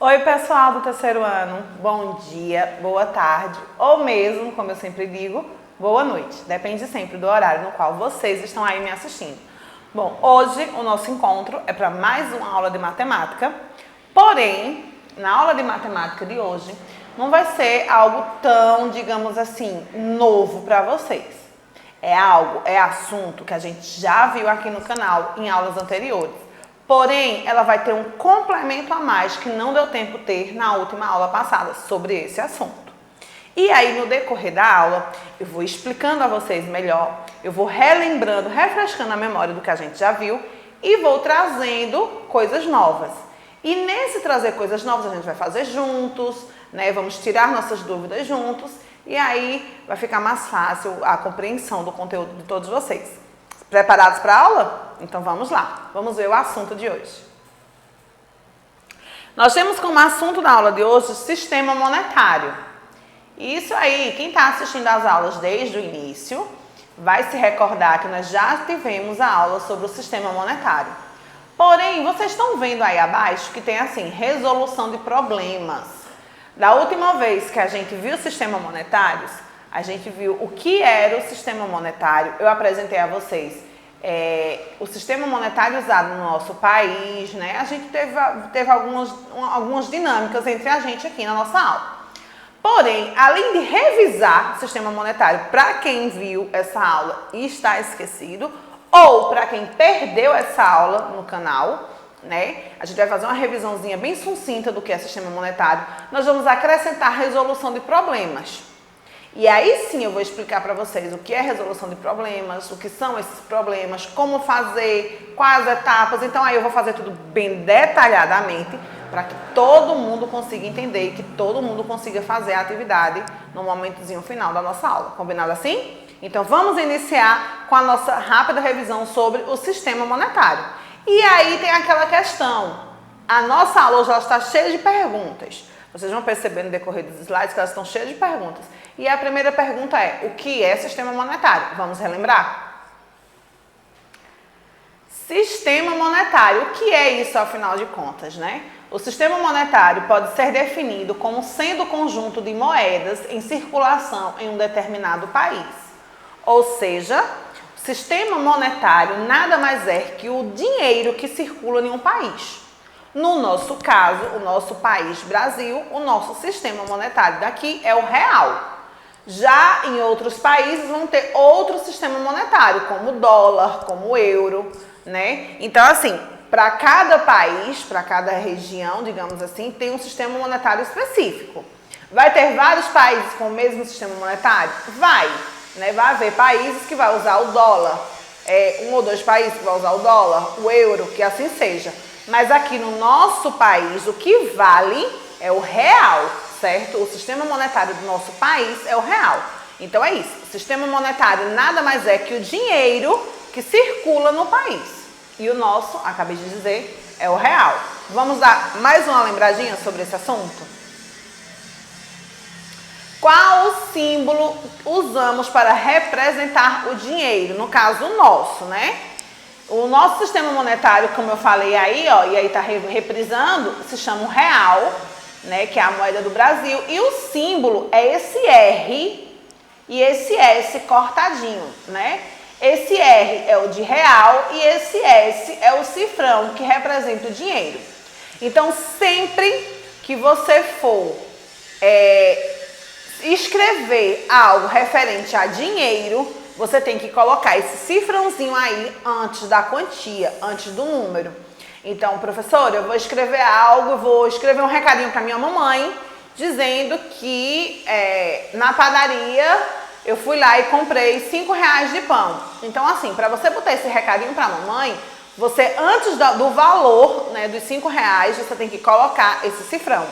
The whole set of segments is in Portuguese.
Oi pessoal do terceiro ano, bom dia, boa tarde ou mesmo, como eu sempre digo, boa noite. Depende sempre do horário no qual vocês estão aí me assistindo. Bom, hoje o nosso encontro é para mais uma aula de matemática, porém, na aula de matemática de hoje, não vai ser algo tão, digamos assim, novo para vocês. É assunto que a gente já viu aqui no canal em aulas anteriores. Porém, ela vai ter um complemento a mais que não deu tempo ter na última aula passada sobre esse assunto. E aí, no decorrer da aula, eu vou explicando a vocês melhor, eu vou relembrando, refrescando a memória do que a gente já viu e vou trazendo coisas novas. E nesse trazer coisas novas, a gente vai fazer juntos, né? Vamos tirar nossas dúvidas juntos e aí vai ficar mais fácil a compreensão do conteúdo de todos vocês. Preparados para a aula? Então vamos lá, vamos ver o assunto de hoje. Nós temos como assunto da aula de hoje o sistema monetário. Isso aí, quem está assistindo às aulas desde o início, vai se recordar que nós já tivemos a aula sobre o sistema monetário. Porém, vocês estão vendo aí abaixo que tem assim, resolução de problemas. Da última vez que a gente viu o sistema monetário, a gente viu o que era o sistema monetário, eu apresentei a vocês o sistema monetário usado no nosso país, né? A gente teve algumas dinâmicas entre a gente aqui na nossa aula. Porém, além de revisar o sistema monetário para quem viu essa aula e está esquecido, ou para quem perdeu essa aula no canal, né? A gente vai fazer uma revisãozinha bem sucinta do que é sistema monetário. Nós vamos acrescentar resolução de problemas. E aí sim eu vou explicar para vocês o que é resolução de problemas, o que são esses problemas, como fazer, quais etapas. Então aí eu vou fazer tudo bem detalhadamente para que todo mundo consiga entender e que todo mundo consiga fazer a atividade no momentozinho final da nossa aula. Combinado assim? Então vamos iniciar com a nossa rápida revisão sobre o sistema monetário. E aí tem aquela questão, a nossa aula hoje ela está cheia de perguntas. Vocês vão perceber no decorrer dos slides que elas estão cheias de perguntas. E a primeira pergunta é, o que é sistema monetário? Vamos relembrar? Sistema monetário, o que é isso afinal de contas, né? O sistema monetário pode ser definido como sendo o conjunto de moedas em circulação em um determinado país. Ou seja, o sistema monetário nada mais é que o dinheiro que circula em um país. No nosso caso, o nosso país Brasil, o nosso sistema monetário daqui é o real. Já em outros países vão ter outro sistema monetário, como o dólar, como o euro, né? Então, assim, para cada país, para cada região, digamos assim, tem um sistema monetário específico. Vai ter vários países com o mesmo sistema monetário? Vai, né? Vai haver países que vão usar o dólar, um ou dois países que vão usar o dólar, o euro, que assim seja. Mas aqui no nosso país, o que vale é o real, certo? O sistema monetário do nosso país é o real. Então é isso. O sistema monetário nada mais é que o dinheiro que circula no país. E o nosso, acabei de dizer, é o real. Vamos dar mais uma lembradinha sobre esse assunto? Qual símbolo usamos para representar o dinheiro? No caso, o nosso, né? O nosso sistema monetário, como eu falei aí, ó, e aí está reprisando, se chama o real, né, que é a moeda do Brasil. E o símbolo é esse R e esse S cortadinho, né? Esse R é o de real e esse S é o cifrão que representa o dinheiro. Então, sempre que você for escrever algo referente a dinheiro, você tem que colocar esse cifrãozinho aí antes da quantia, antes do número. Então, professora, eu vou escrever algo, vou escrever um recadinho para minha mamãe, dizendo que na padaria eu fui lá e comprei R$5 de pão. Então, assim, para você botar esse recadinho para a mamãe, você, antes do valor, né, dos R$5, você tem que colocar esse cifrão.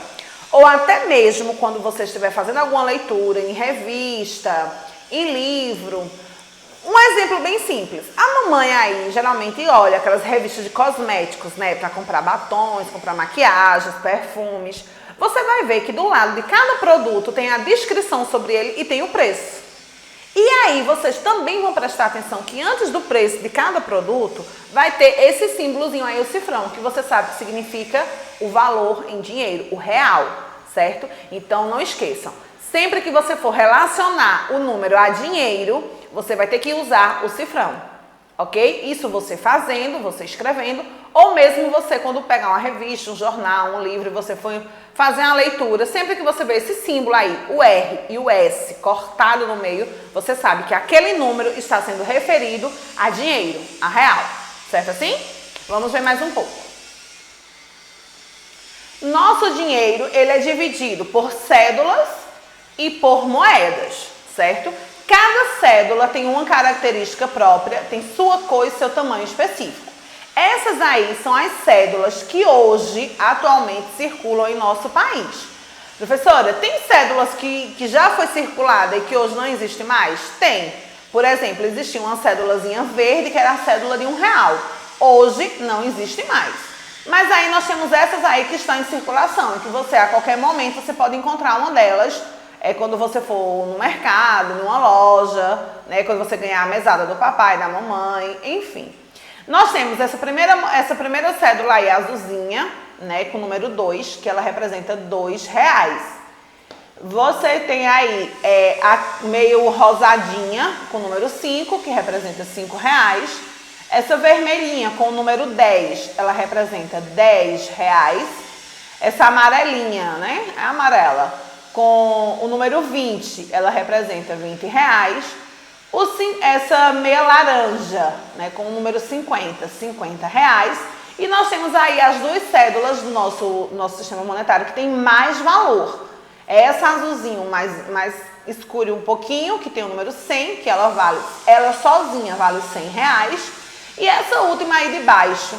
Ou até mesmo quando você estiver fazendo alguma leitura em revista, em livro. Um exemplo bem simples. A mamãe aí geralmente olha aquelas revistas de cosméticos, né, para comprar batons, comprar maquiagens, perfumes. Você vai ver que do lado de cada produto tem a descrição sobre ele e tem o preço. E aí vocês também vão prestar atenção que antes do preço de cada produto vai ter esse símbolozinho aí, o cifrão, que você sabe que significa o valor em dinheiro, o real, certo? Então não esqueçam, sempre que você for relacionar o número a dinheiro, você vai ter que usar o cifrão, ok? Isso você fazendo, você escrevendo, ou mesmo você quando pegar uma revista, um jornal, um livro e você for fazer uma leitura, sempre que você vê esse símbolo aí, o R e o S cortado no meio, você sabe que aquele número está sendo referido a dinheiro, a real, certo assim? Vamos ver mais um pouco. Nosso dinheiro, ele é dividido por cédulas e por moedas, certo? Cada cédula tem uma característica própria, tem sua cor e seu tamanho específico. Essas aí são as cédulas que hoje, atualmente, circulam em nosso país. Professora, tem cédulas que já foi circulada e que hoje não existe mais? Tem. Por exemplo, existia uma cédulazinha verde que era a cédula de R$1. Hoje não existe mais. Mas aí nós temos essas aí que estão em circulação e que você, a qualquer momento, você pode encontrar uma delas quando você for no mercado, numa loja, né, quando você ganhar a mesada do papai, da mamãe, enfim. Nós temos essa primeira cédula aí azulzinha, né, com o número 2, que ela representa R$2. Você tem aí a meio rosadinha com o número 5, que representa R$5. Essa vermelhinha com o número 10, ela representa R$10. Essa amarelinha, né, é amarela, com o número 20, ela representa R$20. Essa meia laranja, né, com o número 50, R$50. E nós temos aí as duas cédulas do nosso sistema monetário que tem mais valor. Essa azulzinho mais escura um pouquinho, que tem o número 100, que ela sozinha vale R$100. E essa última aí de baixo,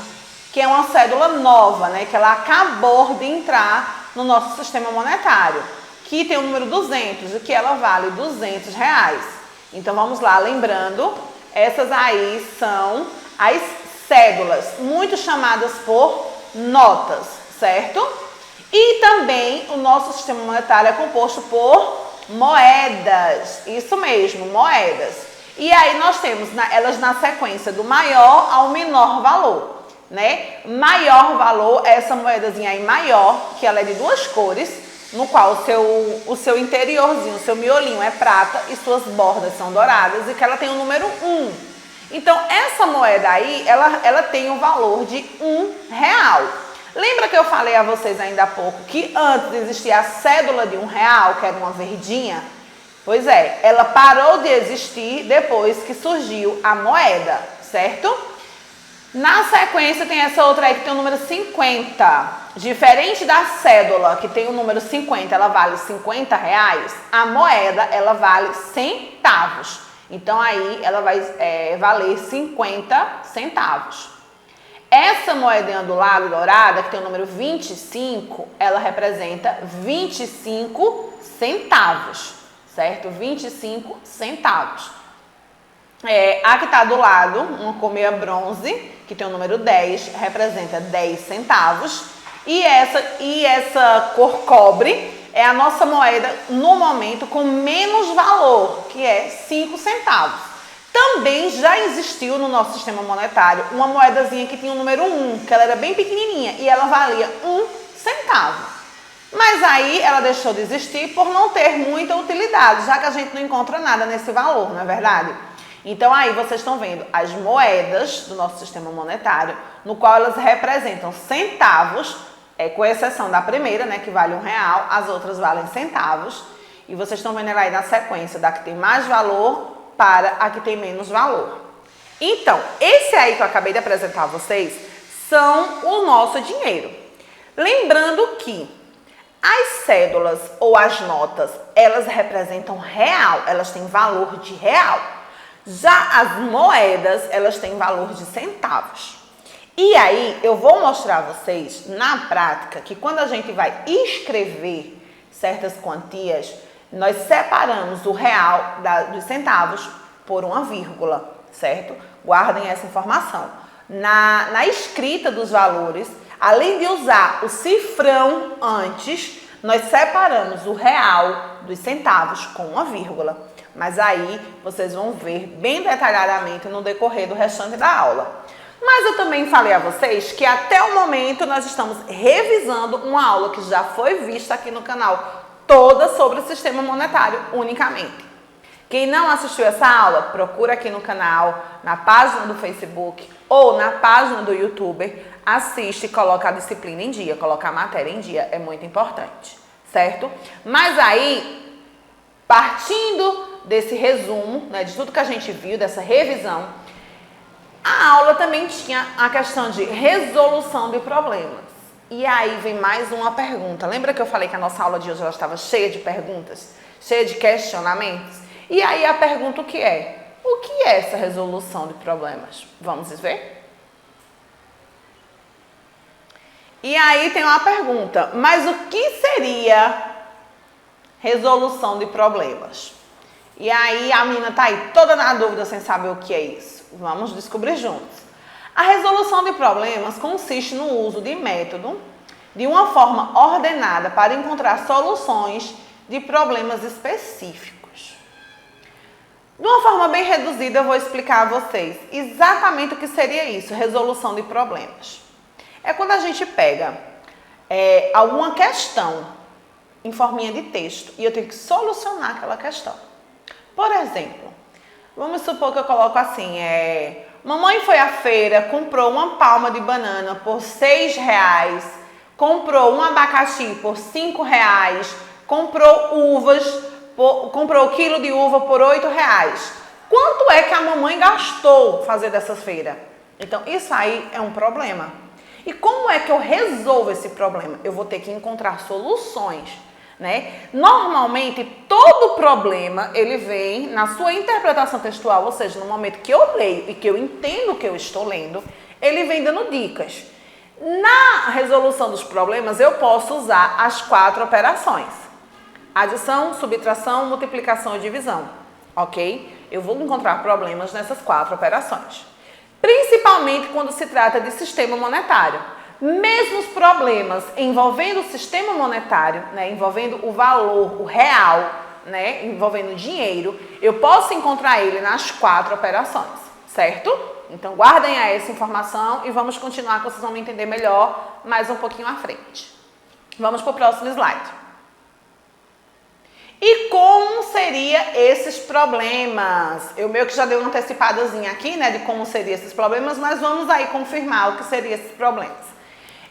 que é uma cédula nova, né, que ela acabou de entrar no nosso sistema monetário, que tem o número 200 e que ela vale R$200. Então vamos lá, lembrando, essas aí são as cédulas, muito chamadas por notas, certo? E também o nosso sistema monetário é composto por moedas, isso mesmo, moedas. E aí nós temos elas na sequência do maior ao menor valor, né? Maior valor é essa moedazinha aí maior, que ela é de duas cores, no qual o seu interiorzinho, o seu miolinho é prata e suas bordas são douradas e que ela tem o número 1. Então, essa moeda aí, ela tem o valor de R$1. Lembra que eu falei a vocês ainda há pouco que antes existia a cédula de R$1, que era uma verdinha? Pois é, ela parou de existir depois que surgiu a moeda, certo? Na sequência tem essa outra aí que tem o número 50. Diferente da cédula, que tem o número 50, ela vale R$50, a moeda, ela vale centavos. Então, aí, ela vai valer 50 centavos. Essa moedinha do lado dourada, que tem o número 25, ela representa 25 centavos, certo? 25 centavos. A que está do lado, uma cor meia bronze, que tem o número 10, representa 10 centavos. E essa cor cobre é a nossa moeda no momento com menos valor, que é 5 centavos. Também já existiu no nosso sistema monetário uma moedazinha que tinha o número 1, que ela era bem pequenininha e ela valia 1 centavo. Mas aí ela deixou de existir por não ter muita utilidade, já que a gente não encontra nada nesse valor, não é verdade? Então aí vocês estão vendo as moedas do nosso sistema monetário, no qual elas representam centavos, com exceção da primeira, né, que vale R$1, as outras valem centavos. E vocês estão vendo ela aí na sequência da que tem mais valor para a que tem menos valor. Então, esse aí que eu acabei de apresentar a vocês são o nosso dinheiro. Lembrando que as cédulas ou as notas, elas representam real, elas têm valor de real. Já as moedas, elas têm valor de centavos. E aí, eu vou mostrar a vocês, na prática, que quando a gente vai escrever certas quantias, nós separamos o real dos centavos por uma vírgula, certo? Guardem essa informação. Na escrita dos valores, além de usar o cifrão antes, nós separamos o real dos centavos com uma vírgula. Mas aí vocês vão ver bem detalhadamente no decorrer do restante da aula. Mas eu também falei a vocês que até o momento nós estamos revisando uma aula que já foi vista aqui no canal, toda sobre o sistema monetário unicamente. Quem não assistiu essa aula, procura aqui no canal, na página do Facebook ou na página do YouTube, assiste e coloca a disciplina em dia, coloca a matéria em dia, é muito importante, certo? Mas aí, partindo desse resumo, né, de tudo que a gente viu, dessa revisão, a aula também tinha a questão de resolução de problemas. E aí vem mais uma pergunta. Lembra que eu falei que a nossa aula de hoje ela estava cheia de perguntas, cheia de questionamentos? E aí a pergunta o que é essa resolução de problemas? Vamos ver? E aí tem uma pergunta, mas o que seria resolução de problemas? E aí a menina tá aí toda na dúvida sem saber o que é isso. Vamos descobrir juntos. A resolução de problemas consiste no uso de método de uma forma ordenada para encontrar soluções de problemas específicos. De uma forma bem reduzida, eu vou explicar a vocês exatamente o que seria isso, resolução de problemas. É quando a gente pega alguma questão em forminha de texto e eu tenho que solucionar aquela questão. Por exemplo, vamos supor que eu coloco assim, mamãe foi à feira, comprou uma palma de banana por R$6, comprou um abacaxi por R$5, comprou o quilo de uva por R$8. Quanto é que a mamãe gastou fazer dessa feira? Então, isso aí é um problema. E como é que eu resolvo esse problema? Eu vou ter que encontrar soluções, né? Normalmente, todo problema, ele vem na sua interpretação textual, ou seja, no momento que eu leio e que eu entendo o que eu estou lendo, ele vem dando dicas. Na resolução dos problemas, eu posso usar as 4 operações. Adição, subtração, multiplicação e divisão, ok? Eu vou encontrar problemas nessas 4 operações. Principalmente quando se trata de sistema monetário. Mesmo os problemas envolvendo o sistema monetário, né, envolvendo o valor, o real, né, envolvendo dinheiro, eu posso encontrar ele nas 4 operações, certo? Então guardem aí essa informação e vamos continuar, que vocês vão me entender melhor mais um pouquinho à frente. Vamos para o próximo slide. E como seria esses problemas? Eu meio que já dei uma antecipadazinha aqui, né, de como seriam esses problemas, mas vamos aí confirmar o que seriam esses problemas.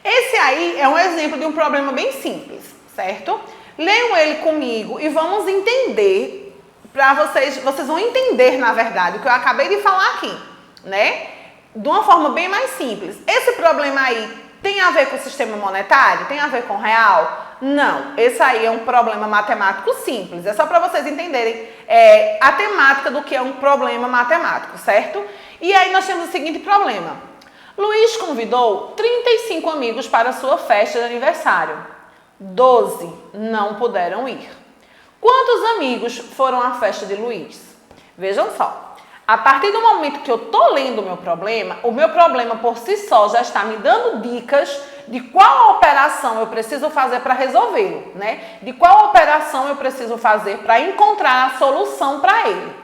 Esse aí é um exemplo de um problema bem simples, certo? Leiam ele comigo e vamos entender, para vocês vão entender, na verdade, o que eu acabei de falar aqui, né? De uma forma bem mais simples. Esse problema aí tem a ver com o sistema monetário? Tem a ver com o real? Não, esse aí é um problema matemático simples, é só para vocês entenderem a temática do que é um problema matemático, certo? E aí nós temos o seguinte problema. Luiz convidou 35 amigos para a sua festa de aniversário. 12 não puderam ir. Quantos amigos foram à festa de Luiz? Vejam só. A partir do momento que eu estou lendo o meu problema por si só já está me dando dicas de qual operação eu preciso fazer para resolvê-lo, né? De qual operação eu preciso fazer para encontrar a solução para ele.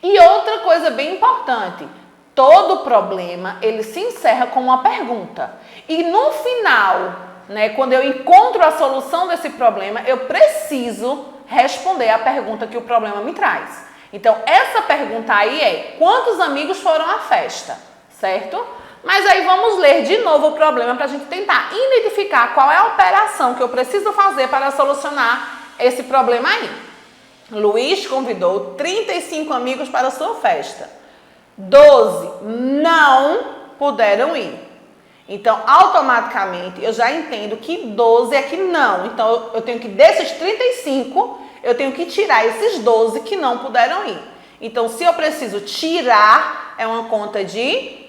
E outra coisa bem importante, todo problema ele se encerra com uma pergunta. E no final, né, quando eu encontro a solução desse problema, eu preciso responder a pergunta que o problema me traz. Então, essa pergunta aí é, quantos amigos foram à festa, certo? Mas aí vamos ler de novo o problema para a gente tentar identificar qual é a operação que eu preciso fazer para solucionar esse problema aí. Luiz convidou 35 amigos para a sua festa. 12 não puderam ir. Então, automaticamente, eu já entendo que 12 é que não. Então, eu tenho que, desses 35... eu tenho que tirar esses 12 que não puderam ir. Então, se eu preciso tirar, é uma conta de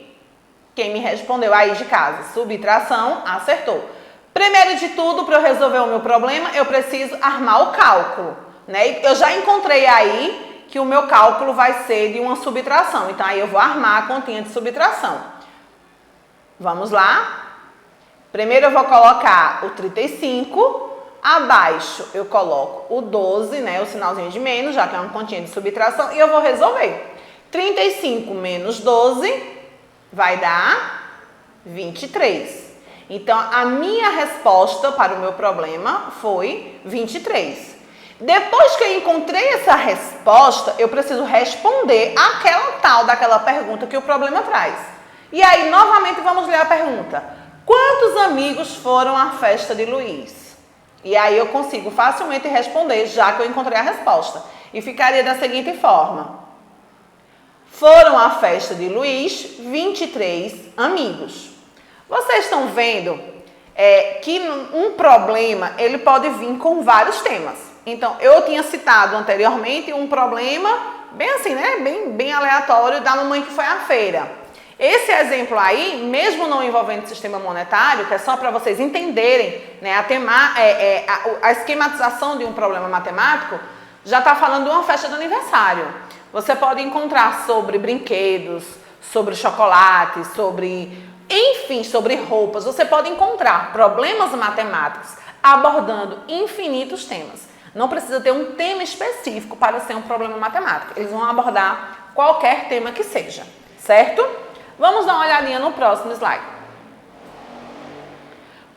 quem me respondeu aí de casa. Subtração, acertou. Primeiro de tudo, para eu resolver o meu problema, eu preciso armar o cálculo, né? Eu já encontrei aí que o meu cálculo vai ser de uma subtração. Então, aí eu vou armar a continha de subtração. Vamos lá? Primeiro eu vou colocar o 35... Abaixo eu coloco o 12, né, o sinalzinho de menos, já que é uma continha de subtração, e eu vou resolver. 35 menos 12 vai dar 23. Então, a minha resposta para o meu problema foi 23. Depois que eu encontrei essa resposta, eu preciso responder aquela tal daquela pergunta que o problema traz. E aí, novamente, vamos ler a pergunta. Quantos amigos foram à festa de Luiz? E aí eu consigo facilmente responder, já que eu encontrei a resposta. E ficaria da seguinte forma. Foram à festa de Luiz 23 amigos. Vocês estão vendo que um problema, ele pode vir com vários temas. Então, eu tinha citado anteriormente um problema, bem assim, né? Bem aleatório, da mamãe que foi à feira. Esse exemplo aí, mesmo não envolvendo sistema monetário, que é só para vocês entenderem, né, a esquematização de um problema matemático, já está falando de uma festa de aniversário. Você pode encontrar sobre brinquedos, sobre chocolate, enfim, sobre roupas. Você pode encontrar problemas matemáticos abordando infinitos temas. Não precisa ter um tema específico para ser um problema matemático. Eles vão abordar qualquer tema que seja, certo? Vamos dar uma olhadinha no próximo slide.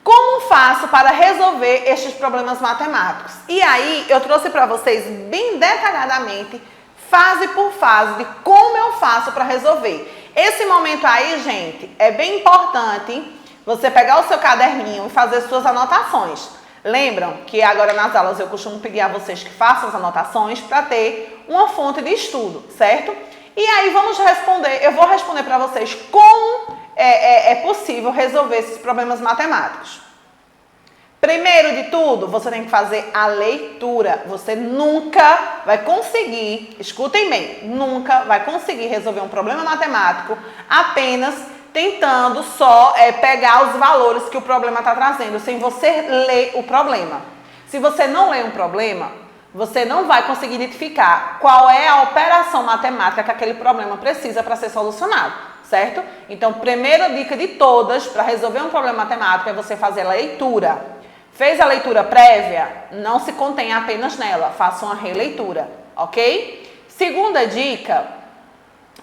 Como faço para resolver estes problemas matemáticos? E aí, eu trouxe para vocês bem detalhadamente, fase por fase, de como eu faço para resolver. Esse momento aí, gente, é bem importante você pegar o seu caderninho e fazer suas anotações. Lembram que agora nas aulas eu costumo pedir a vocês que façam as anotações para ter uma fonte de estudo, certo? E aí vamos responder, eu vou responder para vocês como é possível resolver esses problemas matemáticos. Primeiro de tudo, você tem que fazer a leitura. Você nunca vai conseguir, escutem bem, nunca vai conseguir resolver um problema matemático apenas tentando só pegar os valores que o problema está trazendo, sem você ler o problema. Se você não lê um problema, você não vai conseguir identificar qual é a operação matemática que aquele problema precisa para ser solucionado, certo? Então, primeira dica de todas para resolver um problema matemático é você fazer a leitura. Fez a leitura prévia? Não se contenha apenas nela, faça uma releitura, ok? Segunda dica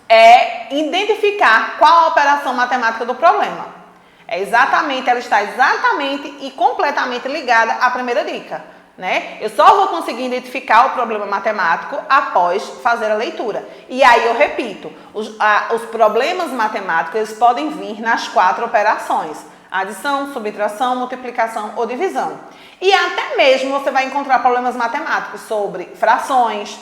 é identificar qual a operação matemática do problema. Ela está exatamente e completamente ligada à primeira dica, né? Eu só vou conseguir identificar o problema matemático após fazer a leitura. E aí eu repito, os problemas matemáticos eles podem vir nas 4 operações: adição, subtração, multiplicação ou divisão. E até mesmo você vai encontrar problemas matemáticos sobre frações,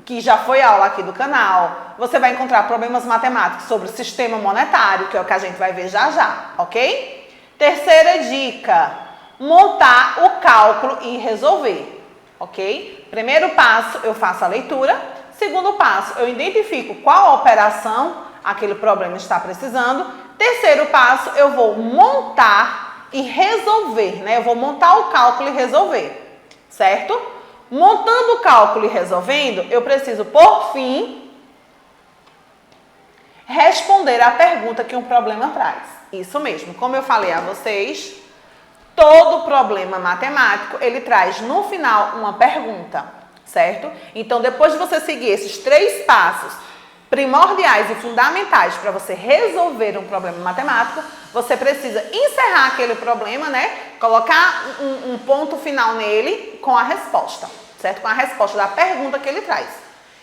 que já foi aula aqui do canal. Você vai encontrar problemas matemáticos sobre o sistema monetário, que é o que a gente vai ver já já, ok? Terceira dica, montar o cálculo e resolver, ok? Primeiro passo, eu faço a leitura. Segundo passo, eu identifico qual operação aquele problema está precisando. Terceiro passo, eu vou montar e resolver, né? Eu vou montar o cálculo e resolver, certo? Montando o cálculo e resolvendo, eu preciso, por fim, responder a pergunta que um problema traz. Isso mesmo, como eu falei a vocês, todo problema matemático, ele traz no final uma pergunta, certo? Então, depois de você seguir esses 3 passos primordiais e fundamentais para você resolver um problema matemático, você precisa encerrar aquele problema, né? Colocar um ponto final nele com a resposta, certo? Com a resposta da pergunta que ele traz.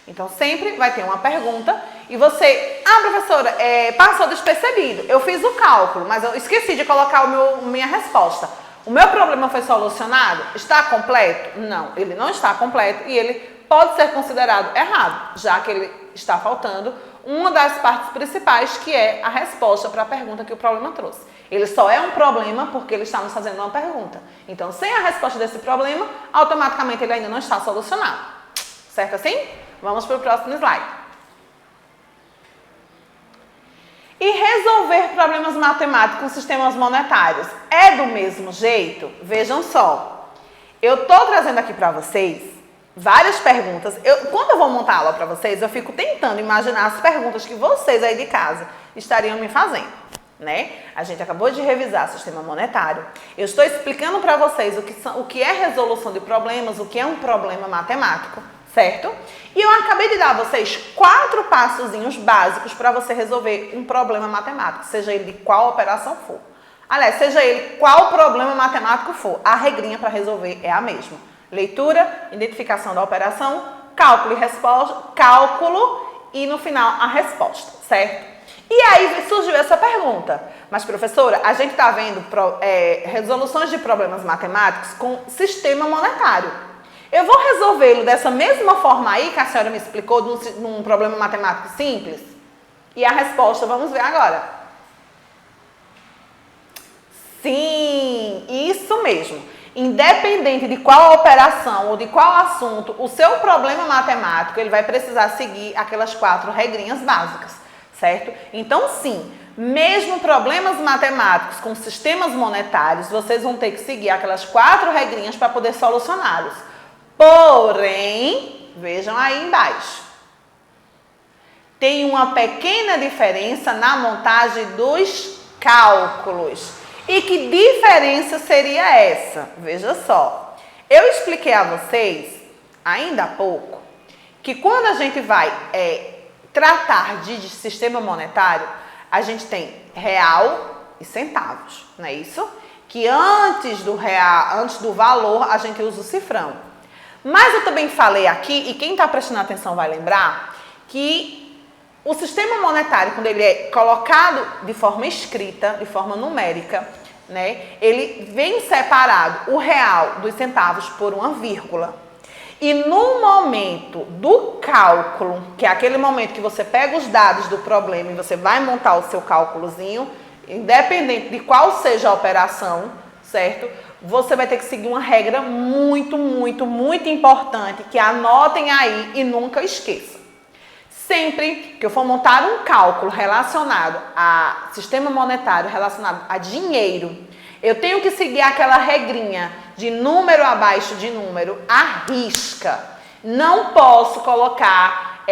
Então, sempre vai ter uma pergunta e você... Ah, professora, passou despercebido. Eu fiz o cálculo, mas eu esqueci de colocar minha resposta. O meu problema foi solucionado? Está completo? Não, ele não está completo e ele pode ser considerado errado, já que ele está faltando uma das partes principais, que é a resposta para a pergunta que o problema trouxe. Ele só é um problema porque ele está nos fazendo uma pergunta. Então, sem a resposta desse problema, automaticamente ele ainda não está solucionado. Certo assim? Vamos para o próximo slide. E resolver problemas matemáticos com sistemas monetários é do mesmo jeito? Vejam só. Eu estou trazendo aqui para vocês várias perguntas. Quando eu vou montar a aula para vocês, eu fico tentando imaginar as perguntas que vocês aí de casa estariam me fazendo. né? A gente acabou de revisar o sistema monetário. Eu estou explicando para vocês o que é resolução de problemas, o que é um problema matemático, certo? E eu acabei de dar a vocês 4 passozinhos básicos para você resolver um problema matemático, seja ele de qual operação for. Aliás, seja ele qual problema matemático for, a regrinha para resolver é a mesma. Leitura, identificação da operação, cálculo e resposta, cálculo e no final a resposta, certo? E aí surgiu essa pergunta, mas professora, a gente está vendo resoluções de problemas matemáticos com sistema monetário. Eu vou resolvê-lo dessa mesma forma aí que a senhora me explicou num problema matemático simples? E a resposta, vamos ver agora. Sim, isso mesmo. Independente de qual operação ou de qual assunto, o seu problema matemático, ele vai precisar seguir aquelas 4 regrinhas básicas. Certo? Então, sim, mesmo problemas matemáticos com sistemas monetários, vocês vão ter que seguir aquelas 4 regrinhas para poder solucioná-los. Porém, vejam aí embaixo, tem uma pequena diferença na montagem dos cálculos. E que diferença seria essa? Veja só, eu expliquei a vocês, ainda há pouco, que quando a gente vai tratar de sistema monetário, a gente tem real e centavos, não é isso? Que antes do real, antes do valor, a gente usa o cifrão. Mas eu também falei aqui, e quem está prestando atenção vai lembrar, que o sistema monetário, quando ele é colocado de forma escrita, de forma numérica, né, ele vem separado o real dos centavos por uma vírgula. E no momento do cálculo, que é aquele momento que você pega os dados do problema e você vai montar o seu cálculozinho, independente de qual seja a operação, certo? Você vai ter que seguir uma regra muito, muito, muito importante, que anotem aí e nunca esqueçam. Sempre que eu for montar um cálculo relacionado a sistema monetário, relacionado a dinheiro, eu tenho que seguir aquela regrinha de número abaixo de número à risca. Não posso colocar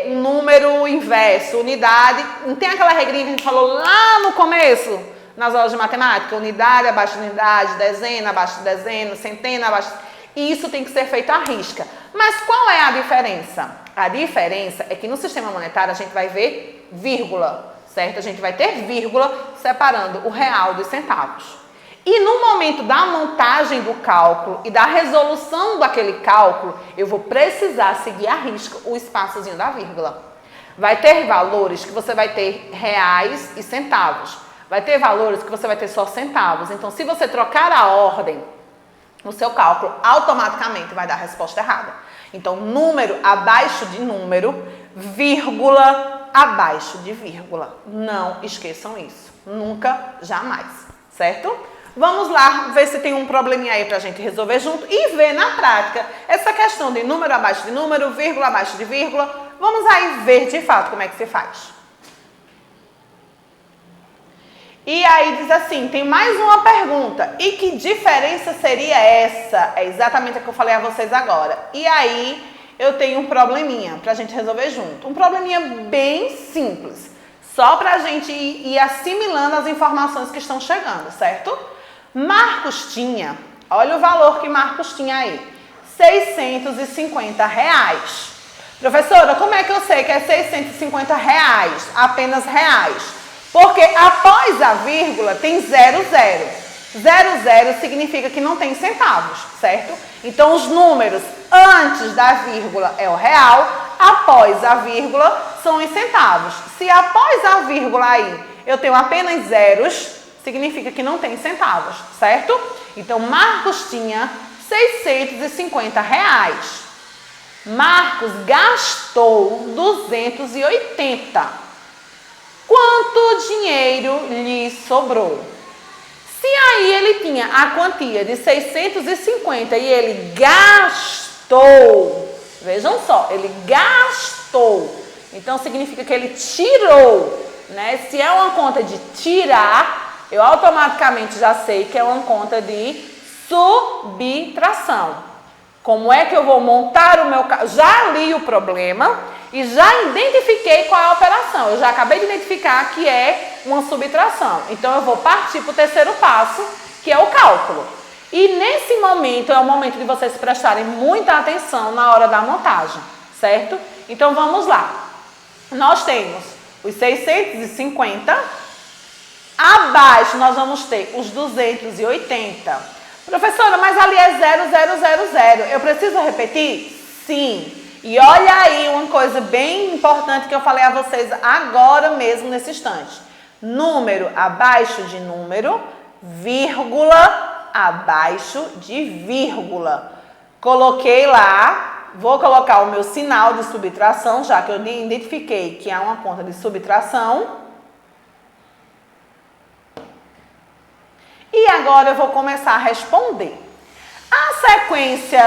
um número inverso, unidade. Não tem aquela regrinha que a gente falou lá no começo, nas aulas de matemática? Unidade abaixo de unidade, dezena abaixo de dezena, centena abaixo... Isso tem que ser feito à risca. Mas qual é a diferença? A diferença é que no sistema monetário a gente vai ver vírgula, certo? A gente vai ter vírgula separando o real dos centavos. E no momento da montagem do cálculo e da resolução daquele cálculo, eu vou precisar seguir à risca o espaçozinho da vírgula. Vai ter valores que você vai ter reais e centavos. Vai ter valores que você vai ter só centavos. Então, se você trocar a ordem, o seu cálculo automaticamente vai dar a resposta errada. Então, número abaixo de número, vírgula abaixo de vírgula. Não esqueçam isso. Nunca, jamais. Certo? Vamos lá ver se tem um probleminha aí pra gente resolver junto e ver na prática essa questão de número abaixo de número, vírgula abaixo de vírgula. Vamos aí ver de fato como é que se faz. E aí diz assim, tem mais uma pergunta. E que diferença seria essa? É exatamente o que eu falei a vocês agora. E aí eu tenho um probleminha pra gente resolver junto. Um probleminha bem simples. Só pra gente ir assimilando as informações que estão chegando, certo? Marcos tinha, olha o valor que Marcos tinha aí, R$650. Professora, como é que eu sei que é R$650? Apenas reais. Porque após a vírgula tem 00. 00 significa que não tem centavos, certo? Então os números antes da vírgula é o real, após a vírgula são os centavos. Se após a vírgula aí eu tenho apenas zeros, significa que não tem centavos, certo? Então, Marcos tinha R$650. Marcos gastou 280. Quanto dinheiro lhe sobrou? Se aí ele tinha a quantia de 650 e ele gastou, vejam só, ele gastou. Então, significa que ele tirou, né? Se é uma conta de tirar, eu automaticamente já sei que é uma conta de subtração. Como é que eu vou montar o meu... Já li o problema e já identifiquei qual é a operação. Eu já acabei de identificar que é uma subtração. Então, eu vou partir para o terceiro passo, que é o cálculo. E nesse momento, é o momento de vocês prestarem muita atenção na hora da montagem, certo? Então, vamos lá. Nós temos os 650, abaixo nós vamos ter os 280. Professora, mas ali é 0000. Eu preciso repetir? Sim. E olha aí uma coisa bem importante que eu falei a vocês agora mesmo, nesse instante. Número abaixo de número, vírgula abaixo de vírgula. Coloquei lá, vou colocar o meu sinal de subtração, já que eu identifiquei que há uma conta de subtração. E agora eu vou começar a responder. A sequência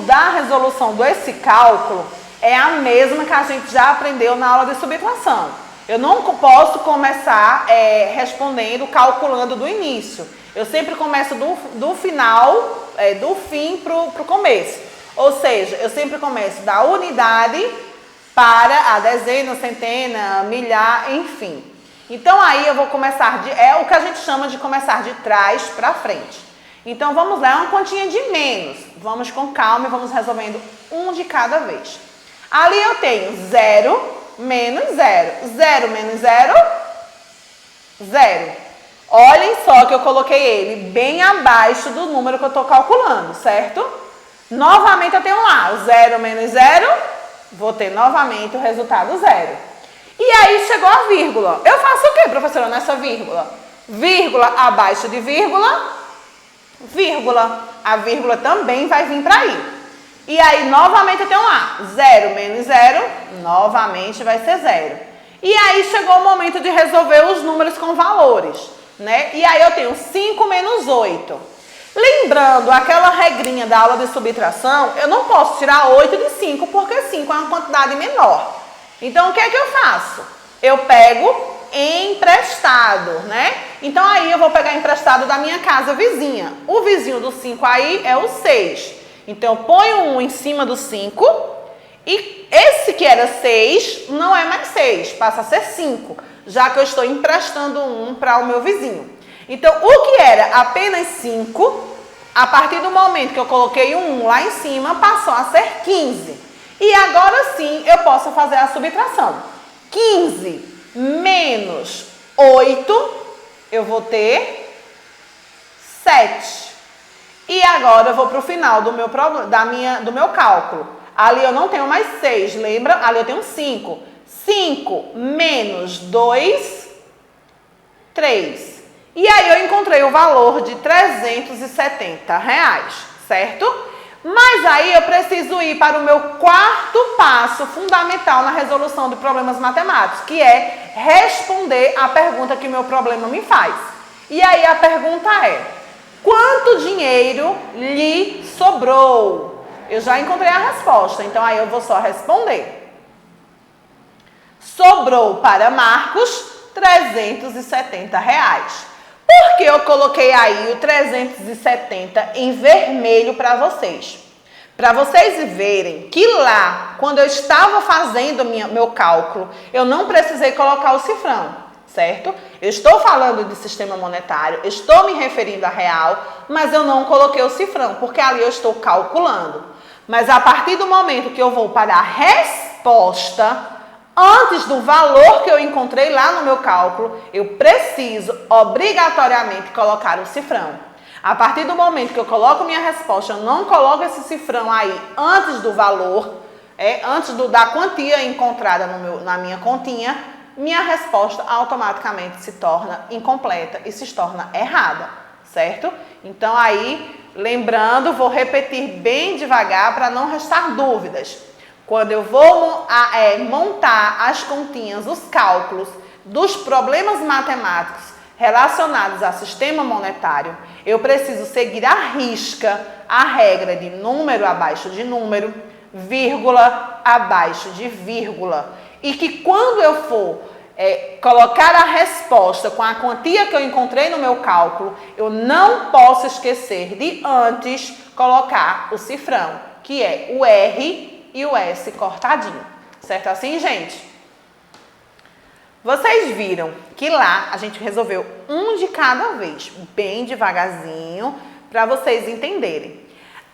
da resolução desse cálculo é a mesma que a gente já aprendeu na aula de subtração. Eu não posso começar respondendo, calculando do início. Eu sempre começo do final, do fim para o começo. Ou seja, eu sempre começo da unidade para a dezena, centena, milhar, enfim. Então, aí eu vou começar, é o que a gente chama de começar de trás para frente. Então, vamos lá, é uma continha de menos. Vamos com calma e vamos resolvendo um de cada vez. Ali eu tenho 0 menos 0. 0 menos 0, 0. Olhem só que eu coloquei ele bem abaixo do número que eu estou calculando, certo? Novamente eu tenho lá o 0 menos 0, vou ter novamente o resultado 0. E aí chegou a vírgula. Eu faço o que, professora, nessa vírgula? Vírgula abaixo de vírgula, vírgula. A vírgula também vai vir para aí. E aí, novamente, eu tenho lá 0 menos 0, novamente vai ser 0. E aí, chegou o momento de resolver os números com valores, né? E aí, eu tenho 5 menos 8. Lembrando aquela regrinha da aula de subtração, eu não posso tirar 8 de 5, porque 5 é uma quantidade menor. Então, o que é que eu faço? Eu pego emprestado, né? Então, aí eu vou pegar emprestado da minha casa vizinha. O vizinho do 5 aí é o 6. Então, eu ponho um em cima do 5 e esse que era 6 não é mais 6, passa a ser 5, já que eu estou emprestando um para o meu vizinho. Então, o que era apenas 5, a partir do momento que eu coloquei um 1 lá em cima, passou a ser 15. E agora sim eu posso fazer a subtração. 15 menos 8, eu vou ter 7. E agora eu vou para o final do meu cálculo. Ali eu não tenho mais 6, lembra? Ali eu tenho 5. 5 menos 2, 3. E aí eu encontrei o valor de R$370, certo? Mas aí eu preciso ir para o meu quarto passo fundamental na resolução de problemas matemáticos, que é responder a pergunta que o meu problema me faz. E aí a pergunta é: quanto dinheiro lhe sobrou? Eu já encontrei a resposta, então aí eu vou só responder. Sobrou para Marcos R$370. Por que eu coloquei aí o 370 em vermelho para vocês? Para vocês verem que lá, quando eu estava fazendo meu cálculo, eu não precisei colocar o cifrão, certo? Eu estou falando de sistema monetário, estou me referindo a real, mas eu não coloquei o cifrão, porque ali eu estou calculando. Mas a partir do momento que eu vou para a resposta, antes do valor que eu encontrei lá no meu cálculo, eu preciso obrigatoriamente colocar o cifrão. A partir do momento que eu coloco minha resposta, eu não coloco esse cifrão aí antes do valor, antes da quantia encontrada na minha continha, minha resposta automaticamente se torna incompleta e se torna errada, certo? Então aí, lembrando, vou repetir bem devagar para não restar dúvidas. Quando eu vou montar as continhas, os cálculos dos problemas matemáticos relacionados ao sistema monetário, eu preciso seguir à risca a regra de número abaixo de número, vírgula abaixo de vírgula. E que quando eu for colocar a resposta com a quantia que eu encontrei no meu cálculo, eu não posso esquecer de antes colocar o cifrão, que é o R e o S cortadinho. Certo assim, gente? Vocês viram que lá a gente resolveu um de cada vez, bem devagarzinho, para vocês entenderem.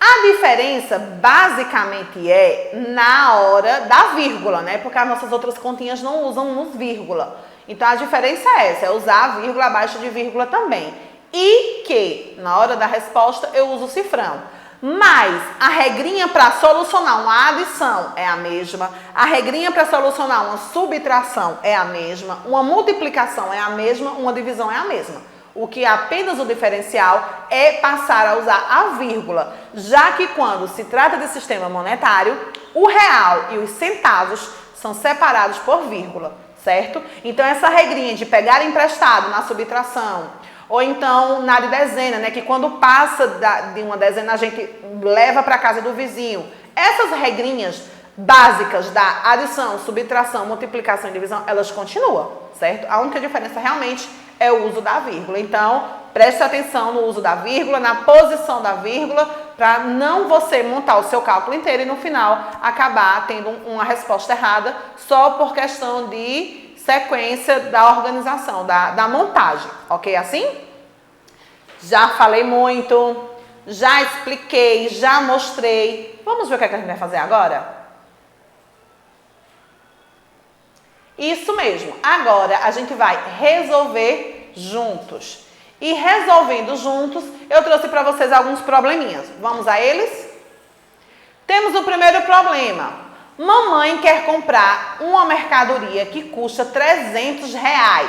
A diferença basicamente é na hora da vírgula, né? Porque as nossas outras continhas não usam os vírgula. Então a diferença é essa, é usar a vírgula abaixo de vírgula também. E que na hora da resposta eu uso o cifrão. Mas a regrinha para solucionar uma adição é a mesma, a regrinha para solucionar uma subtração é a mesma, uma multiplicação é a mesma, uma divisão é a mesma. O que é apenas o diferencial é passar a usar a vírgula, já que quando se trata de sistema monetário, o real e os centavos são separados por vírgula, certo? Então essa regrinha de pegar emprestado na subtração, ou então na de dezena, né? Que quando passa de uma dezena a gente leva para casa do vizinho. Essas regrinhas básicas da adição, subtração, multiplicação e divisão, elas continuam, certo? A única diferença realmente é o uso da vírgula. Então, preste atenção no uso da vírgula, na posição da vírgula, para não você montar o seu cálculo inteiro e no final acabar tendo uma resposta errada só por questão de sequência da organização, da montagem, ok? Assim? Já falei muito, já expliquei, já mostrei. Vamos ver o que a gente vai fazer agora? Isso mesmo, agora a gente vai resolver juntos. E resolvendo juntos, eu trouxe para vocês alguns probleminhas. Vamos a eles? Temos o primeiro problema. Mamãe quer comprar uma mercadoria que custa R$300,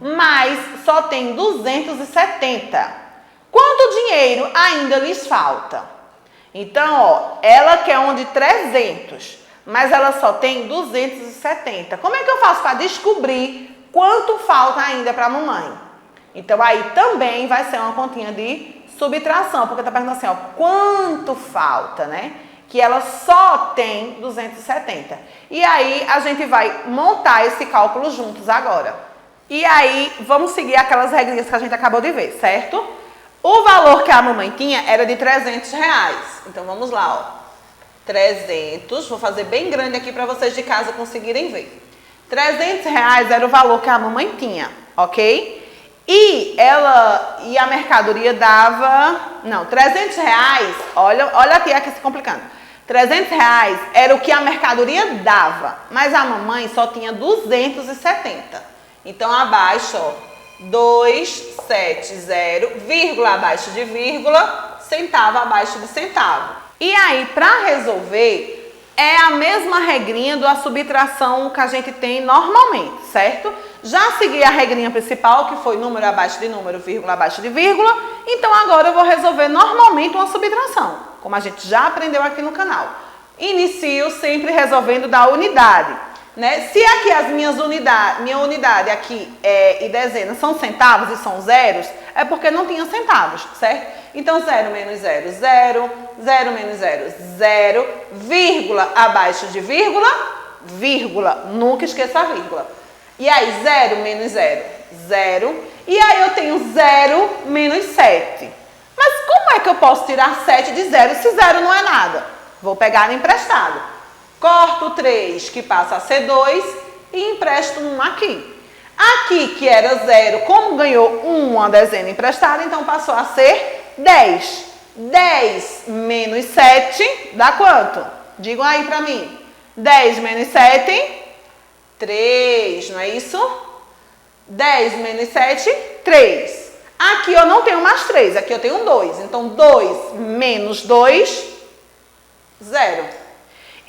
mas só tem 270. Quanto dinheiro ainda lhes falta? Então, ó, ela quer um de 300, mas ela só tem 270. Como é que eu faço para descobrir quanto falta ainda para a mamãe? Então, aí também vai ser uma continha de subtração, porque tá perguntando assim, ó, quanto falta, né? Que ela só tem 270. E aí, a gente vai montar esse cálculo juntos agora. E aí, vamos seguir aquelas regrinhas que a gente acabou de ver, certo? O valor que a mamãe tinha era de R$300. Então, vamos lá, ó. 300, vou fazer bem grande aqui para vocês de casa conseguirem ver. R$300 era o valor que a mamãe tinha, ok? E a mercadoria dava... Não, R$300, olha aqui se complicando. R$300 era o que a mercadoria dava, mas a mamãe só tinha 270. Então, abaixo, ó, 270, vírgula abaixo de vírgula, centavo abaixo de centavo. E aí, para resolver, é a mesma regrinha da subtração que a gente tem normalmente, certo? Já segui a regrinha principal, que foi número abaixo de número, vírgula abaixo de vírgula. Então, agora eu vou resolver normalmente uma subtração, como a gente já aprendeu aqui no canal. Inicio sempre resolvendo da unidade, né? Se aqui as minha unidade aqui e dezena são centavos e são zeros, é porque não tinha centavos, certo? Então, 0 menos 0, 0, 0 menos 0, 0, vírgula abaixo de vírgula, vírgula, nunca esqueça a vírgula. E aí, 0 menos 0, 0, e aí eu tenho 0 menos 7. Mas como é que eu posso tirar 7 de 0 se 0 não é nada? Vou pegar emprestado. Corto 3, que passa a ser 2, e empresto 1 aqui. Aqui, que era 0, como ganhou uma dezena emprestada, então passou a ser 10. 10 menos 7 dá quanto? Digam aí pra mim. 10 menos 7, 3, não é isso? 10 menos 7, 3. Aqui eu não tenho mais 3, aqui eu tenho 2. Então, 2 menos 2, 0.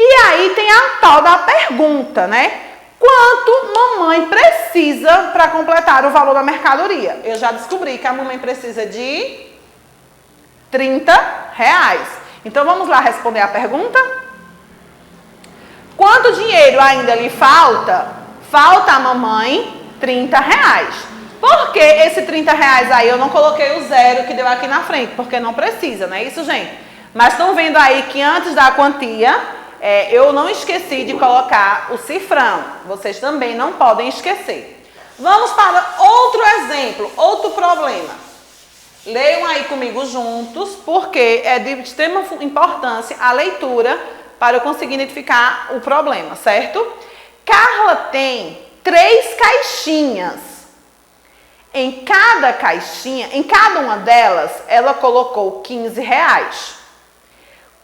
E aí tem a tal da pergunta, né? Quanto mamãe precisa para completar o valor da mercadoria? Eu já descobri que a mamãe precisa de R$30. Então, vamos lá responder a pergunta? Quanto dinheiro ainda lhe falta? Falta a mamãe R$30. Por que esse R$30 aí eu não coloquei o 0 que deu aqui na frente? Porque não precisa, não é isso, gente? Mas estão vendo aí que antes da quantia... eu não esqueci de colocar o cifrão. Vocês também não podem esquecer. Vamos para outro exemplo, outro problema. Leiam aí comigo juntos, porque é de extrema importância a leitura para eu conseguir identificar o problema, certo? Carla tem 3 caixinhas. Em cada caixinha, em cada uma delas, ela colocou 15 reais.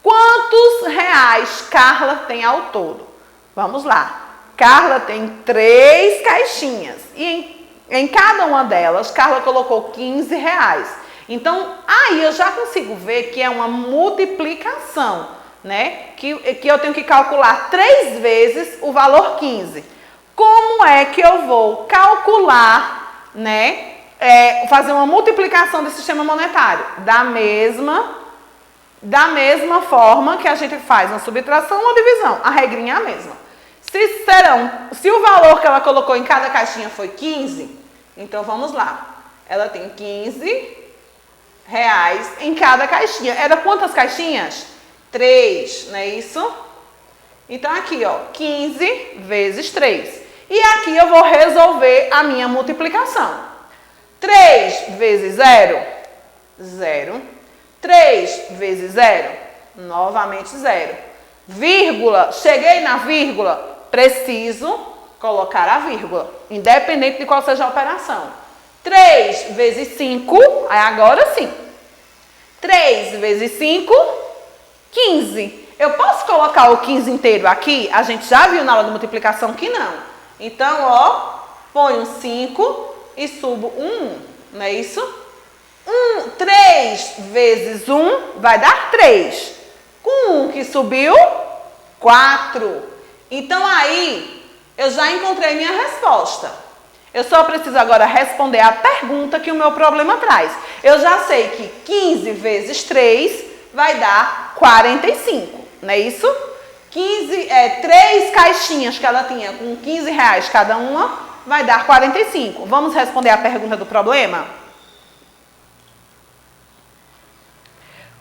Quantos reais Carla tem ao todo? Vamos lá. Carla tem 3 caixinhas e em cada uma delas, Carla colocou 15 reais. Então, aí eu já consigo ver que é uma multiplicação, né? Que eu tenho que calcular 3 vezes o valor 15. Como é que eu vou calcular, né? Fazer uma multiplicação desse sistema monetário? Da mesma forma que a gente faz uma subtração ou uma divisão. A regrinha é a mesma. Se o valor que ela colocou em cada caixinha foi 15, então vamos lá. Ela tem 15 reais em cada caixinha. Era quantas caixinhas? 3, não é isso? Então aqui, ó, 15 vezes 3. E aqui eu vou resolver a minha multiplicação. 3 vezes 0, 0. 3 vezes 0, novamente 0. Vírgula, cheguei na vírgula, preciso colocar a vírgula, independente de qual seja a operação. 3 vezes 5, aí agora sim. 3 vezes 5, 15. Eu posso colocar o 15 inteiro aqui? A gente já viu na aula de multiplicação que não. Então, ó, ponho 5 e subo um 1, não é isso? 3 vezes 1 vai dar 3. Com 1 que subiu, 4. Então, aí, eu já encontrei minha resposta. Eu só preciso agora responder a pergunta que o meu problema traz. Eu já sei que 15 vezes 3 vai dar 45, não é isso? 3 caixinhas que ela tinha com 15 reais cada uma, vai dar 45. Vamos responder a pergunta do problema?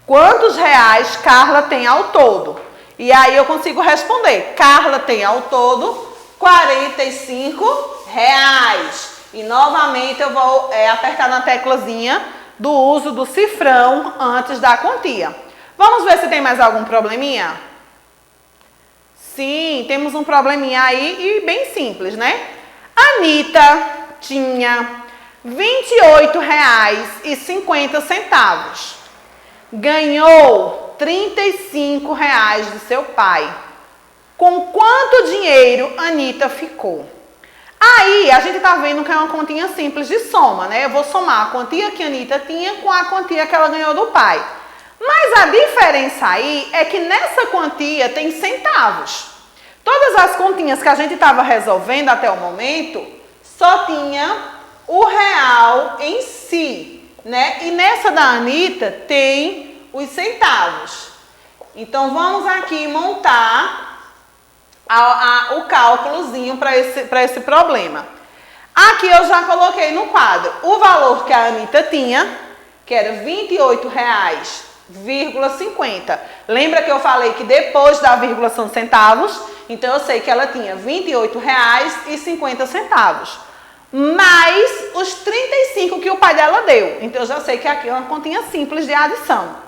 Quantos reais Carla tem ao todo? E aí eu consigo responder. Carla tem ao todo 45 reais. E novamente eu vou apertar na teclazinha do uso do cifrão antes da quantia. Vamos ver se tem mais algum probleminha? Sim, temos um probleminha aí e bem simples, né? Anitta tinha R$ 28,50. Ganhou R$ 35 reais do seu pai. Com quanto dinheiro Anitta ficou? Aí, a gente tá vendo que é uma continha simples de soma, né? Eu vou somar a quantia que a Anitta tinha com a quantia que ela ganhou do pai. Mas a diferença aí é que nessa quantia tem centavos. Todas as continhas que a gente estava resolvendo até o momento, só tinha o real em si, né? E nessa da Anitta tem os centavos. Então, vamos aqui montar o cálculozinho para esse problema. Aqui eu já coloquei no quadro o valor que a Anitta tinha, que era R$ 28,50. Lembra que eu falei que depois da vírgula são centavos? Então, eu sei que ela tinha R$ 28,50. Mais os 35 que o pai dela deu. Então, eu já sei que aqui é uma continha simples de adição.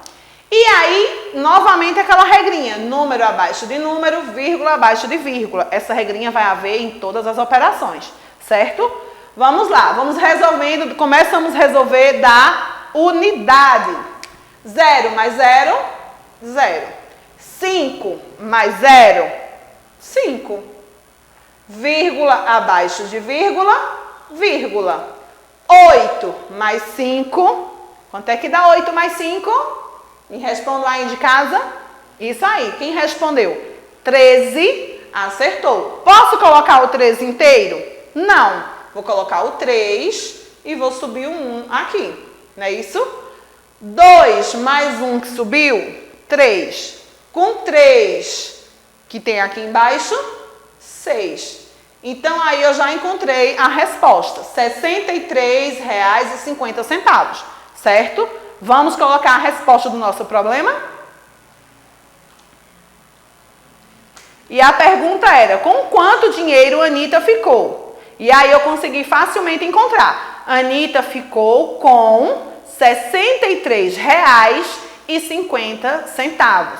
E aí, novamente, aquela regrinha, número abaixo de número, vírgula abaixo de vírgula. Essa regrinha vai haver em todas as operações, certo? Vamos lá, vamos resolvendo, começamos a resolver da unidade. 0 mais 0, 0. 5 mais 0, 5. Vírgula abaixo de vírgula, vírgula. 8 mais 5, quanto é que dá 8 mais 5? Me respondam aí de casa. Isso aí. Quem respondeu? 13. Acertou. Posso colocar o 13 inteiro? Não. Vou colocar o 3 e vou subir o 1 aqui. Não é isso? 2 mais 1 que subiu? 3. Com 3 que tem aqui embaixo? 6. Então, aí eu já encontrei a resposta. R$ 63,50. Certo? Vamos colocar a resposta do nosso problema? E a pergunta era, com quanto dinheiro a Anitta ficou? E aí eu consegui facilmente encontrar. A Anitta ficou com R$ 63,50.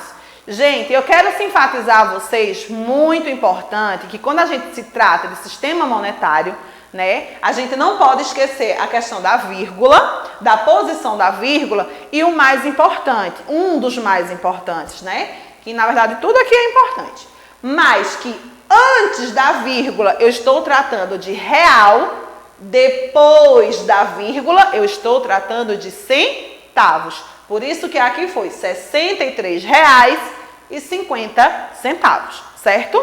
Gente, eu quero enfatizar a vocês, muito importante, que quando a gente se trata de sistema monetário, né, a gente não pode esquecer a questão da vírgula, da posição da vírgula e o mais importante, um dos mais importantes, né, que na verdade tudo aqui é importante, mas que antes da vírgula eu estou tratando de real, depois da vírgula eu estou tratando de centavos. Por isso que aqui foi R$ 63,50, certo?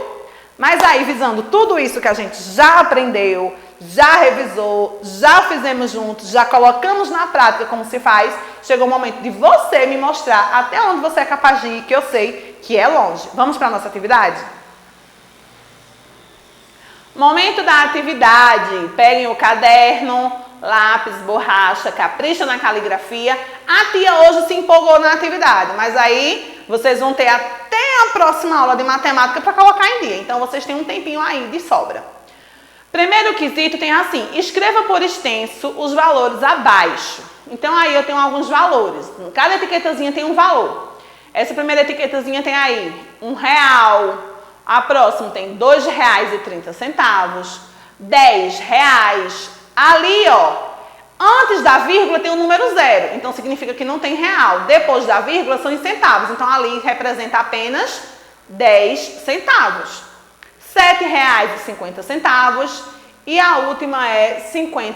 Mas aí, visando tudo isso que a gente já aprendeu, já revisou, já fizemos juntos, já colocamos na prática como se faz, chegou o momento de você me mostrar até onde você é capaz de ir, que eu sei que é longe. Vamos para a nossa atividade? Momento da atividade. Peguem o caderno, lápis, borracha, capricha na caligrafia. A tia hoje se empolgou na atividade, mas aí vocês vão ter até a próxima aula de matemática para colocar em dia. Então, vocês têm um tempinho aí de sobra. Primeiro quesito tem assim, escreva por extenso os valores abaixo. Então, aí eu tenho alguns valores. Cada etiquetazinha tem um valor. Essa primeira etiquetazinha tem aí R$1. A próxima tem R$2,30. R$10. Ali, ó, antes da vírgula tem o número 0. Então, significa que não tem real. Depois da vírgula são em centavos. Então, ali representa apenas 10 centavos. R$7,50. E a última é R$50.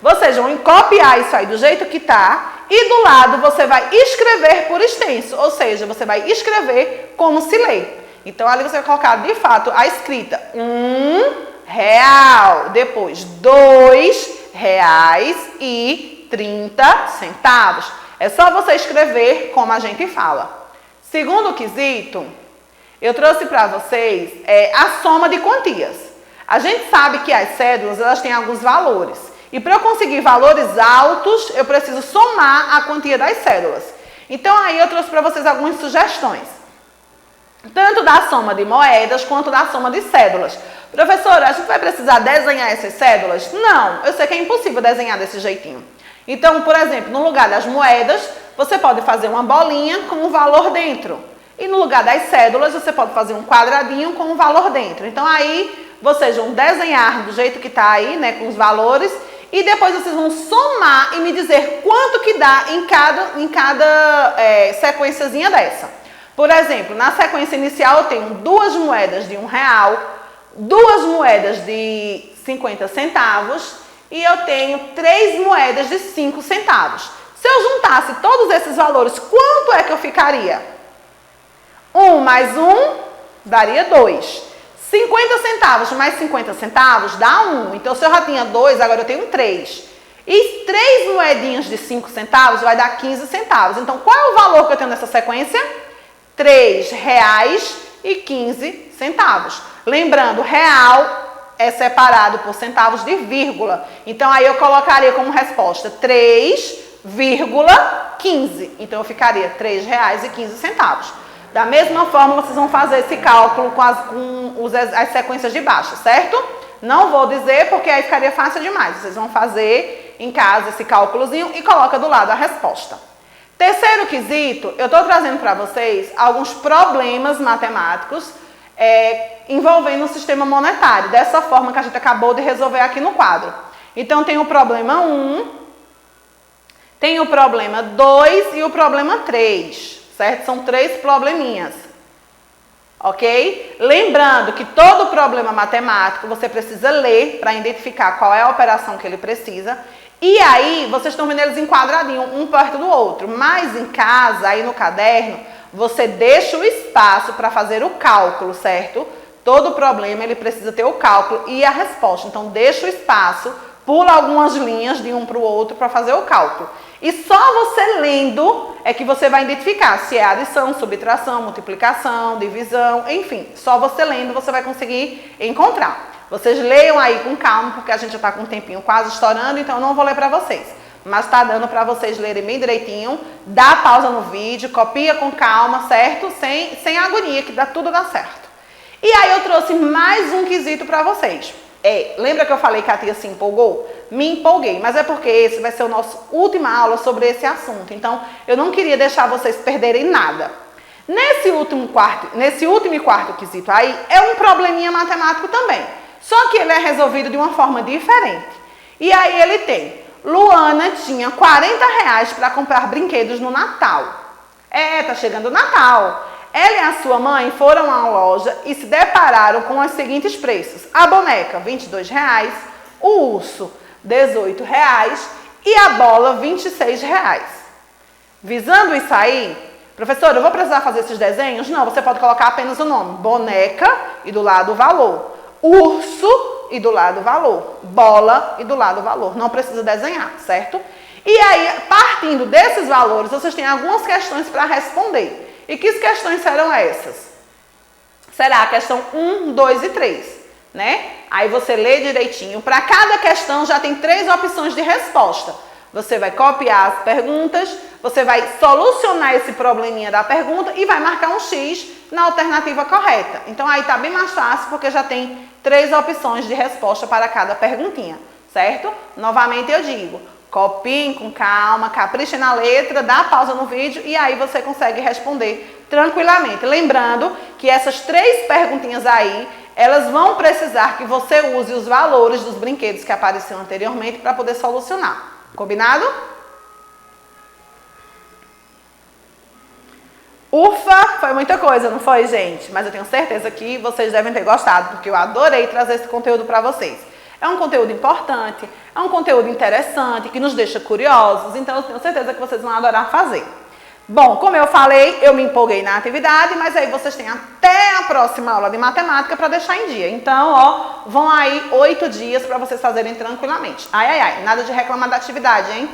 Vocês vão copiar isso aí do jeito que tá. E do lado você vai escrever por extenso. Ou seja, você vai escrever como se lê. Então, ali você vai colocar, de fato, a escrita R$1. Depois, R$2,30. É só você escrever como a gente fala. Segundo quesito, eu trouxe para vocês a soma de quantias. A gente sabe que as cédulas, elas têm alguns valores. E para eu conseguir valores altos, eu preciso somar a quantia das cédulas. Então, aí eu trouxe para vocês algumas sugestões. Tanto da soma de moedas, quanto da soma de cédulas. Professora, a gente vai precisar desenhar essas cédulas? Não, eu sei que é impossível desenhar desse jeitinho. Então, por exemplo, no lugar das moedas, você pode fazer uma bolinha com um valor dentro. E no lugar das cédulas, você pode fazer um quadradinho com um valor dentro. Então, aí, vocês vão desenhar do jeito que está aí, né, com os valores. E depois vocês vão somar e me dizer quanto que dá em cada sequenciazinha dessa. Por exemplo, na sequência inicial eu tenho 2 moedas de R$1, 2 moedas de 50 centavos e eu tenho 3 moedas de 5 centavos. Se eu juntasse todos esses valores, quanto é que eu ficaria? 1 mais 1 daria 2. 50 centavos mais 50 centavos dá 1. Então, se eu já tinha 2, agora eu tenho 3. E 3 moedinhas de 5 centavos vai dar 15 centavos. Então, qual é o valor que eu tenho nessa sequência? R$3,15. Lembrando, real é separado por centavos de vírgula. Então, aí eu colocaria como resposta 3,15. Então, eu ficaria R$3,15. Da mesma forma, vocês vão fazer esse cálculo com as sequências de baixo, certo? Não vou dizer porque aí ficaria fácil demais. Vocês vão fazer em casa esse cálculozinho e coloca do lado a resposta. Terceiro quesito, eu estou trazendo para vocês alguns problemas matemáticos envolvendo o sistema monetário, dessa forma que a gente acabou de resolver aqui no quadro. Então, tem o problema 1, tem o problema 2 e o problema 3, certo? São 3 probleminhas, ok? Lembrando que todo problema matemático você precisa ler para identificar qual é a operação que ele precisa. E aí, vocês estão vendo eles em quadradinho, um perto do outro. Mas em casa, aí no caderno, você deixa o espaço para fazer o cálculo, certo? Todo problema, ele precisa ter o cálculo e a resposta. Então, deixa o espaço, pula algumas linhas de um para o outro para fazer o cálculo. E só você lendo é que você vai identificar se é adição, subtração, multiplicação, divisão, enfim. Só você lendo você vai conseguir encontrar. Vocês leiam aí com calma, porque a gente já está com um tempinho quase estourando, então eu não vou ler para vocês. Mas está dando para vocês lerem bem direitinho, dá pausa no vídeo, copia com calma, certo? Sem agonia, que tudo dá certo. E aí eu trouxe mais um quesito para vocês. Lembra que eu falei que a tia se empolgou? Me empolguei, mas é porque esse vai ser a nossa última aula sobre esse assunto. Então, eu não queria deixar vocês perderem nada. Nesse último e quarto quesito aí, é um probleminha matemático também. Só que ele é resolvido de uma forma diferente. E aí ele tem, Luana tinha R$ 40 para comprar brinquedos no Natal. Tá chegando o Natal. Ela e a sua mãe foram à loja e se depararam com os seguintes preços. A boneca, R$ 22,00, o urso, R$ 18,00 e a bola, R$ 26,00. Visando isso aí, professora, eu vou precisar fazer esses desenhos? Não, você pode colocar apenas o nome, boneca e do lado o valor, urso e do lado o valor, bola e do lado o valor. Não precisa desenhar, certo? E aí, partindo desses valores, vocês têm algumas questões para responder. E que questões serão essas? Será a questão 1, 2 e 3, né? Aí você lê direitinho. Para cada questão já tem 3 opções de resposta. Você vai copiar as perguntas, você vai solucionar esse probleminha da pergunta e vai marcar um X na alternativa correta. Então aí tá bem mais fácil porque já tem 3 opções de resposta para cada perguntinha, certo? Novamente eu digo, copiem com calma, caprichem na letra, dá pausa no vídeo e aí você consegue responder tranquilamente. Lembrando que essas 3 perguntinhas aí, elas vão precisar que você use os valores dos brinquedos que apareceram anteriormente para poder solucionar. Combinado? Ufa, foi muita coisa, não foi, gente? Mas eu tenho certeza que vocês devem ter gostado, porque eu adorei trazer esse conteúdo para vocês. É um conteúdo importante, é um conteúdo interessante, que nos deixa curiosos, então eu tenho certeza que vocês vão adorar fazer. Bom, como eu falei, eu me empolguei na atividade, mas aí vocês têm até a próxima aula de matemática para deixar em dia. Então, ó, vão aí 8 dias para vocês fazerem tranquilamente. Nada de reclamar da atividade, hein?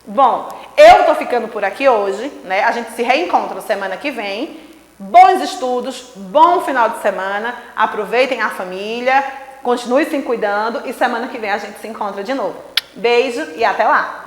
Bom, eu tô ficando por aqui hoje, né? A gente se reencontra semana que vem. Bons estudos, bom final de semana, aproveitem a família, continue se cuidando e semana que vem a gente se encontra de novo. Beijo e até lá!